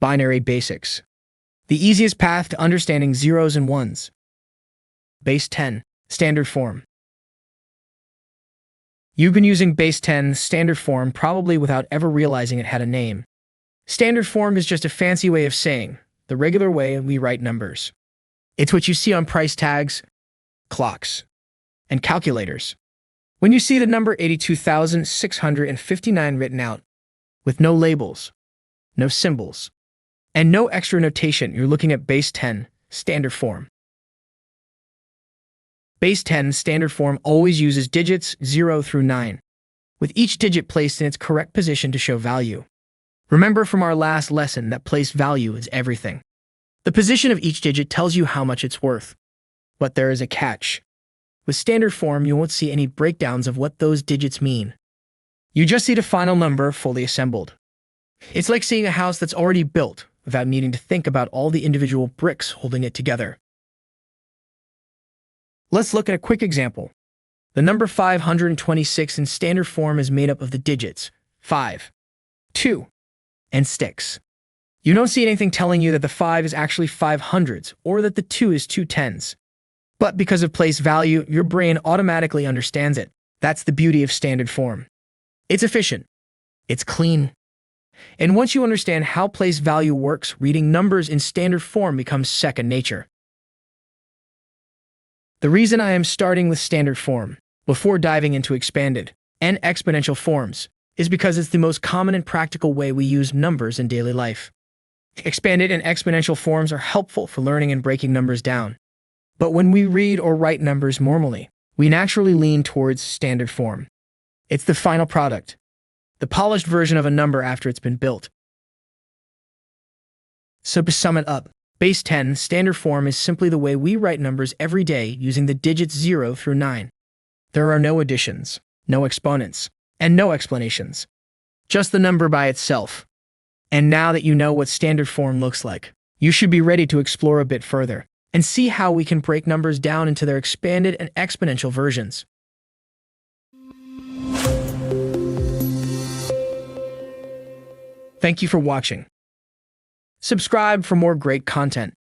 Binary basics. The easiest path to understanding zeros and ones. Base-10, standard form. You've been using Base-10 standard form probably without ever realizing it had a name. Standard form is just a fancy way of saying the regular way we write numbers. It's what you see on price tags, clocks, and calculators. When you see the number 82,659 written out, with no labels, no symbols, and no extra notation, you're looking at Base-10 standard form. Base-10 standard form always uses digits 0 through 9, with each digit placed in its correct position to show value. Remember from our last lesson that place value is everything. The position of each digit tells you how much it's worth. But there is a catch. With standard form, you won't see any breakdowns of what those digits mean. You just see the final number fully assembled. It's like seeing a house that's already built without needing to think about all the individual bricks holding it together. Let's look at a quick example. The number 526 in standard form is made up of the digits 5, 2, and 6. You don't see anything telling you that the 5 is actually 500s or that the 2 is 2 tens. But because of place value, your brain automatically understands it. That's the beauty of standard form. It's efficient. It's clean. And once you understand how place value works, reading numbers in standard form becomes second nature. The reason I am starting with standard form, before diving into expanded and exponential forms, is because it's the most common and practical way we use numbers in daily life. Expanded and exponential forms are helpful for learning and breaking numbers down. But when we read or write numbers normally, we naturally lean towards standard form. It's the final product, the polished version of a number after it's been built. So to sum it up, Base-10 standard form is simply the way we write numbers every day using the digits 0 through 9. There are no additions, no exponents, and no explanations. Just the number by itself. And now that you know what standard form looks like, you should be ready to explore a bit further and see how we can break numbers down into their expanded and exponential versions. Thank you for watching. Subscribe for more great content.